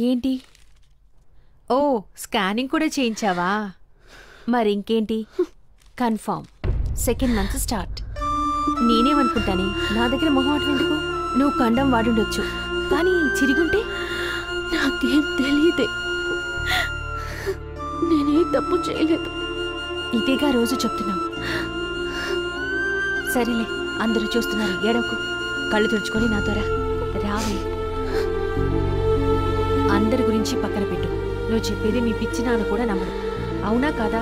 ఏంటి? ఓ స్కానింగ్ కూడా చేయించావా? మరింకేంటి, confirm second month start. నేనేమనుకుంటానే, నా దగ్గర మొహమాటం ఎందుకు? నువ్వు కండం వాడుండొచ్చు, కానీ చిరిగుంటే నాకేం తెలియదే. నేనే తప్పు చేయలేదు. ఇదేగా రోజు చెప్తున్నావు. సరేలే, అందరూ చూస్తున్నారు, ఏడవకు. కళ్ళు తుడుచుకొని నాతో రావే. అందరి గురించి పక్కన పెట్టు. నువ్వు చెప్పేది మీ పిచ్చి నాన్న కూడా నమ్మడు. అవునా కాదా?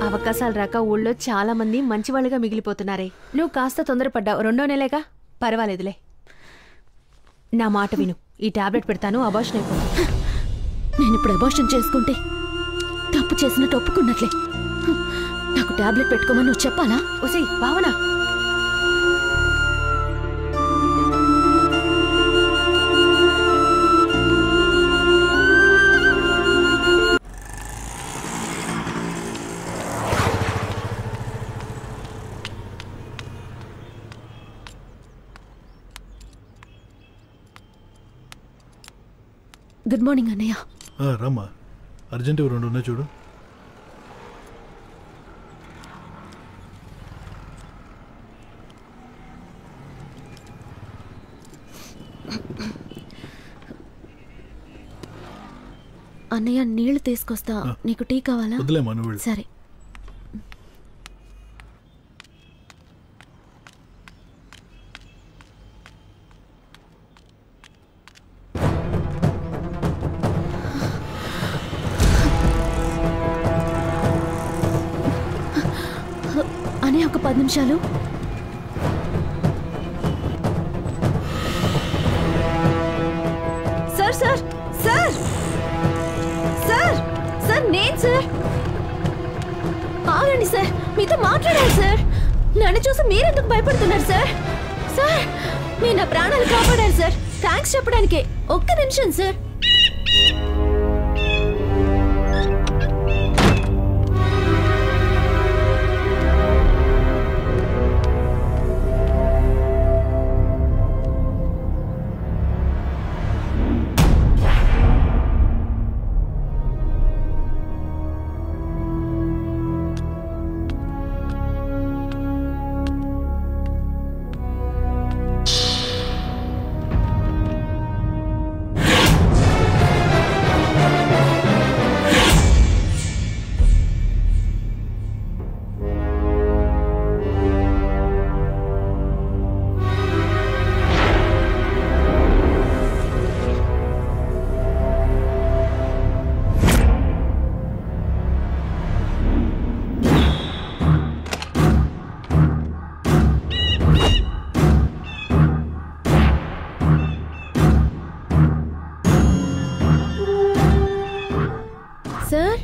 అవకాశాలు రాక ఊళ్ళో చాలా మంది మంచివాళ్ళుగా మిగిలిపోతున్నారే. నువ్వు కాస్త తొందరపడ్డావు. 2వ నెలేగా, పర్వాలేదులే. నా మాట విను. ఈ టాబ్లెట్ పెడతాను, అబార్షన్ అయిపోతుంది. నేను ఇప్పుడు అబార్షన్ చేసుకుంటే తప్పు చేసినట్టు ఒప్పుకున్నట్లే. నాకు టాబ్లెట్ పెట్టుకోమని నువ్వు చెప్పాలా? ఒసే భావన, గుడ్ మార్నింగ్ అన్నయ్య. రామ్మా, అర్జెంట్ 2 ఉన్నాయి చూడు. అన్నయ్య నీళ్లు తీసుకొస్తా. నీకు టీ కావాలా? వదిలేమా, నువ్వు వెళ్ళు. సరే. అన్నయ్య ఒక 10 నిమిషాలు. Sir sir sir sir sir నేను సార్. ఆగండి సార్, మీతో మాట్లాడాలి సార్. నన్ను చూసి మీరెందుకు భయపడుతున్నారు సార్? సార్ మీరు నా ప్రాణాలు కాపాడారు సార్. థ్యాంక్స్ చెప్పడానికే. ఒక్క నిమిషం సార్. సార్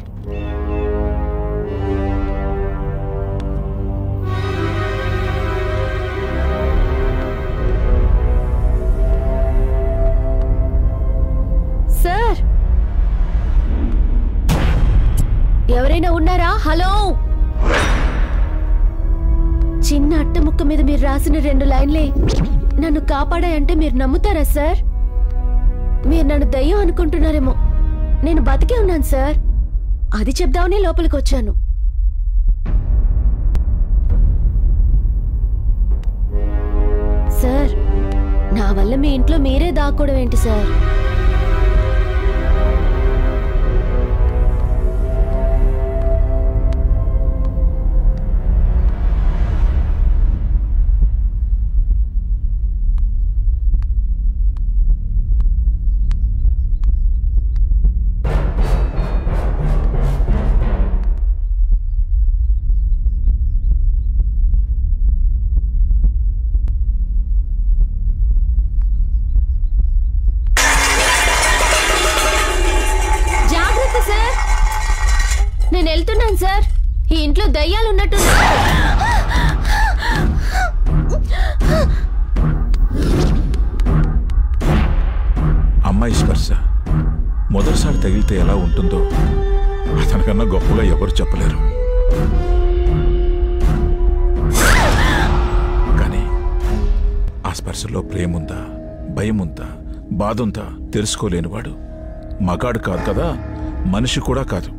సార్ ఎవరైనా ఉన్నారా? హలో. చిన్న అట్ట ముక్క మీద మీరు రాసిన 2 లైన్లే నన్ను కాపాడాయంటే మీరు నమ్ముతారా సార్? మీరు నన్ను దయ్యం అనుకుంటున్నారేమో. నేను బతికే ఉన్నాను సార్. అది చెప్దామనే లోపలికి వచ్చాను. సార్ నా వల్ల మీ ఇంట్లో మీరే దాక్కోవడం ఏంటి సార్? నేను వెళ్తున్నాను సార్. ఈ ఇంట్లో దయ్యాలు ఉన్నట్టు. అమ్మాయి స్పర్శ మొదటిసారి తగిలితే ఎలా ఉంటుందో అతనికన్నా గొప్పగా ఎవరు చెప్పలేరు. కానీ ఆ స్పర్శలో ప్రేముందా, భయముందా, బాధుందా తెలుసుకోలేనివాడు. మగాడు కాదు కదా, మనిషి కూడా కాదు.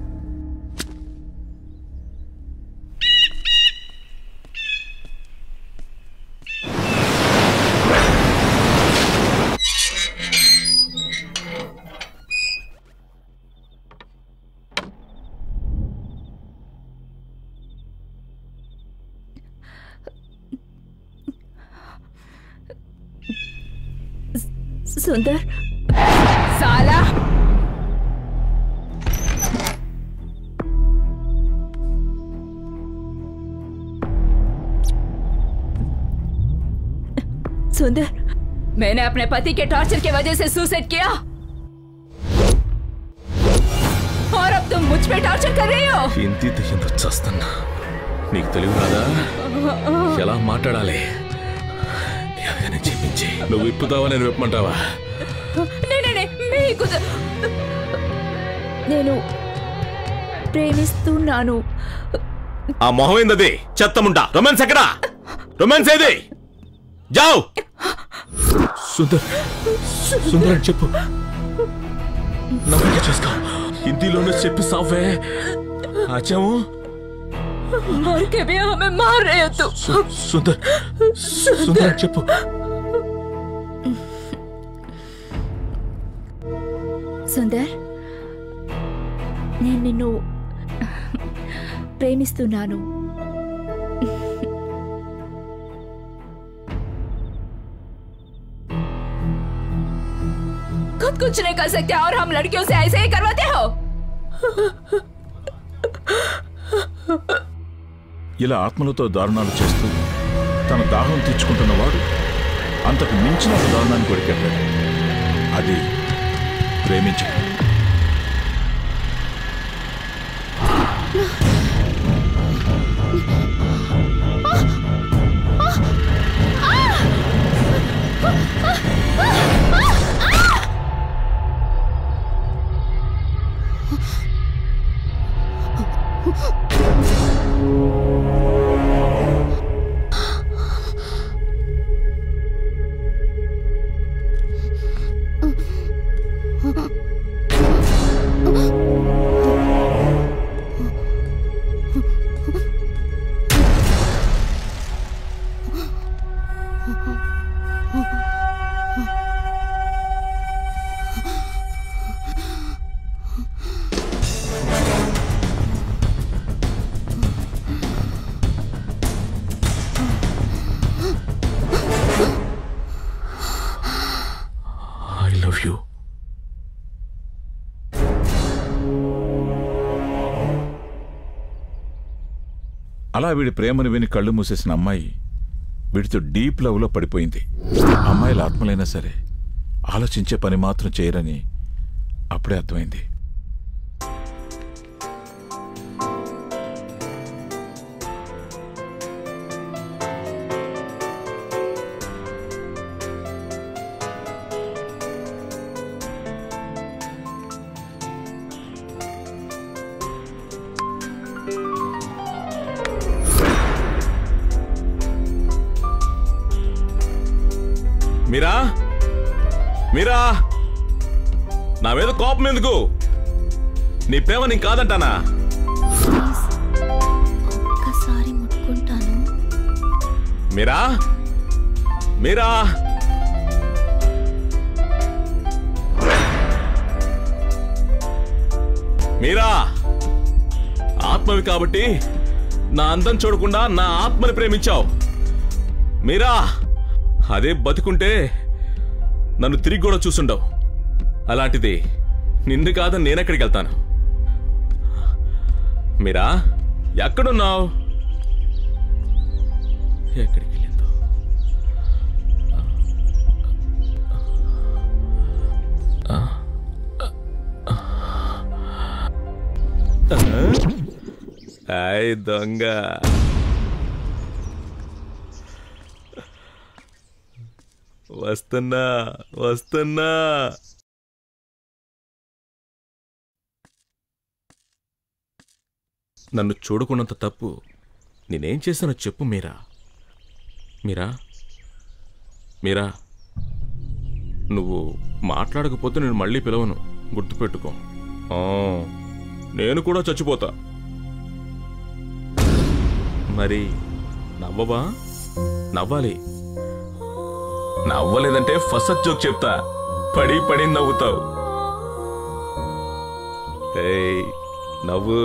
సుందర్ సాలా सुंदर, मैंने अपने पति के टॉर्चर की वजह से सुसाइड किया और अब तुम मुझ पे टॉर्चर कर रही हो. ఇంటి దయ్యంతో చస్తున్నా. నీకు తెలివి రాదా ఎలా మాట్లాడాలి? ఏదైనా చెప్పించి నువ్వు విప్పుతావా, నేను విప్పమంటావా? నేను ప్రేమిస్తున్నాను. ఆ మొహం ఏందది? చెత్తముంటా. రొమాన్స్ ఎక్కడా? రొమాన్స్ ఏది? జావ్. సుందర్, సుందర్ అని చెప్పు. నమ్మకం చేసుకో. హిందీలోనే చెప్పి సావే. ఆచాము मर के भी हमें मार रहे हो तुम. సుందర్, సుందర్ అని చెప్పు. సుందర్, నేను నిన్ను ప్రేమిస్తున్నాను. खुद कुछ नहीं कर सकते और हम लड़कियों से ऐसे ही करवाते हो. ఇలా ఆత్మలతో దారుణాలు చేస్తూ తన దాహం తీర్చుకుంటున్నవాడు అంతకు మించిన ఒక దారుణాన్ని కొరికెట్టాడు. అది ప్రేమించడం. అలా వీడి ప్రేమను విని కళ్ళు మూసేసిన అమ్మాయి వీడితో డీప్ లవ్లో పడిపోయింది. అమ్మాయిల ఆత్మలైనా సరే ఆలోచించే పని మాత్రం చేయరని అప్పుడే అర్థమైంది. మీరా, మీరా, నా మీద కోపం ఎందుకు? నీ ప్రేమ నీకు కాదంటానా? ఒక్కసారి ముట్టుకుంటాను. మీరా, మీరా, మీరా, ఆత్మవి కాబట్టి నా అందం చూడకుండా నా ఆత్మని ప్రేమించావు. మీరా, అదే బతుకుంటే నన్ను తిరిగి కూడా చూసుండవు. అలాంటిది నిన్ను కాదని నేనెక్కడికి వెళ్తాను? మీరా, ఎక్కడున్నావు? ఎక్కడికి వెళ్ళిందో? హాయ్ దొంగ. వస్తున్నా వస్తున్నా. నన్ను చూడకున్నంత తప్పు నేనేం చేశానో చెప్పు మీరా. మీరా, మీరా, నువ్వు మాట్లాడకపోతే నేను మళ్ళీ పిలవను, గుర్తుపెట్టుకో. నేను కూడా చచ్చిపోతా. మరి నవ్వవా? నవ్వాలి. నవ్వలేదంటే ఫస్ట్ జోక్ చెప్తా, పడి పడి నవ్వుతావు. నవ్వు.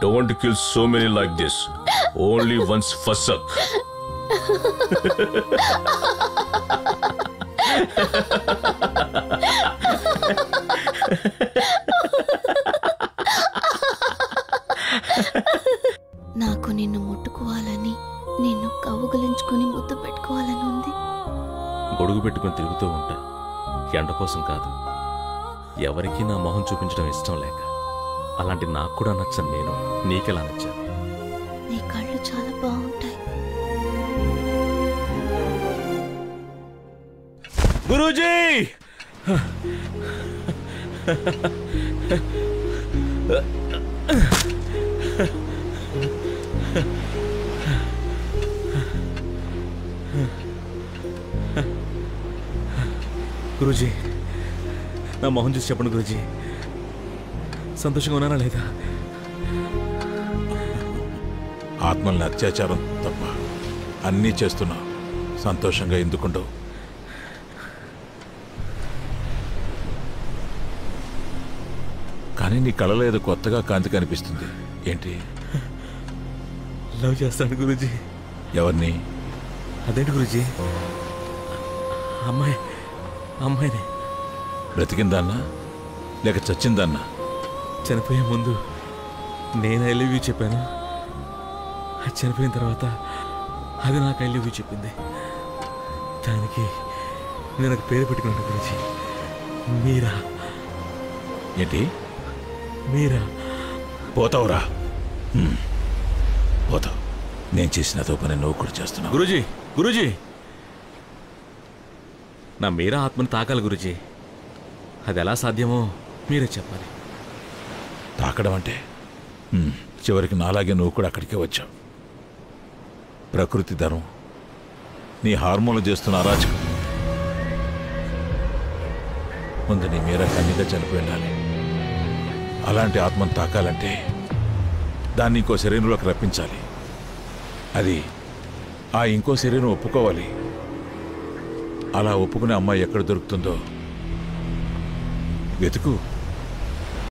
Don't kill so many like this, only once ఫసక్. నాకు నిన్ను ముట్టుకోవాలని, నిన్ను కవ్వుగలించుకుని ముద్దు పెట్టుకోవాలని ఉంది. గొడుగు పెట్టుకుని తిరుగుతూ ఉంటా, ఎండ కోసం కాదు. ఎవరికీ నా మొహం చూపించడం ఇష్టం లేక. అలాంటి నాకు కూడా నచ్చను నేను, నీకెలా నచ్చాను? నీ కళ్ళు చాలా బాగుంటాయి. గురూజీ! గురూజీ, నా మొహం చూసి చెప్పండి గురూజీ, సంతోషంగా ఉన్నానా లేదా? ఆత్మల్ని అత్యాచారం తప్ప అన్నీ చేస్తున్నావు, సంతోషంగా ఎందుకుండవు? కానీ నీ కళలో ఏదో కొత్తగా కాంతి కనిపిస్తుంది, ఏంటి? లవ్ చేస్తాను గురూజీ. ఎవరిని? అదేంటి గురూజీ? అమ్మాయిని. బ్రతికిందన్నా లేక చచ్చిందన్నా? చనిపోయే ముందు నేను ఐ లవ్ యూ చెప్పాను, అది చనిపోయిన తర్వాత అది నాకు ఐ లవ్ యూ చెప్పింది. దానికి నేను ఒక పేరు పెట్టుకున్నాను గురించి, మీరా. ఏంటి? మీరా. పోతావురా, పోతావు. నేను చేసినతో పని నువ్వు కూడా చేస్తున్నావు. గురూజీ, నా మీరా ఆత్మను తాకాలి గురూజీ. అది ఎలా సాధ్యమో మీరే చెప్పాలి. తాకడం అంటే చివరికి నాలాగే నువ్వు కూడా అక్కడికే వచ్చావు. ప్రకృతి ధర్మం, నీ హార్మోన్లు చేస్తున్న అరాచకం. ముందు నీ మీరా కన్నీగా చనిపోయి ఉండాలి. అలాంటి ఆత్మను తాకాలంటే దాన్ని ఇంకో శరీరంలోకి రప్పించాలి. అది ఆ ఇంకో శరీరం ఒప్పుకోవాలి. అలా ఒప్పుకునే అమ్మాయి ఎక్కడ దొరుకుతుందో వెతుకు.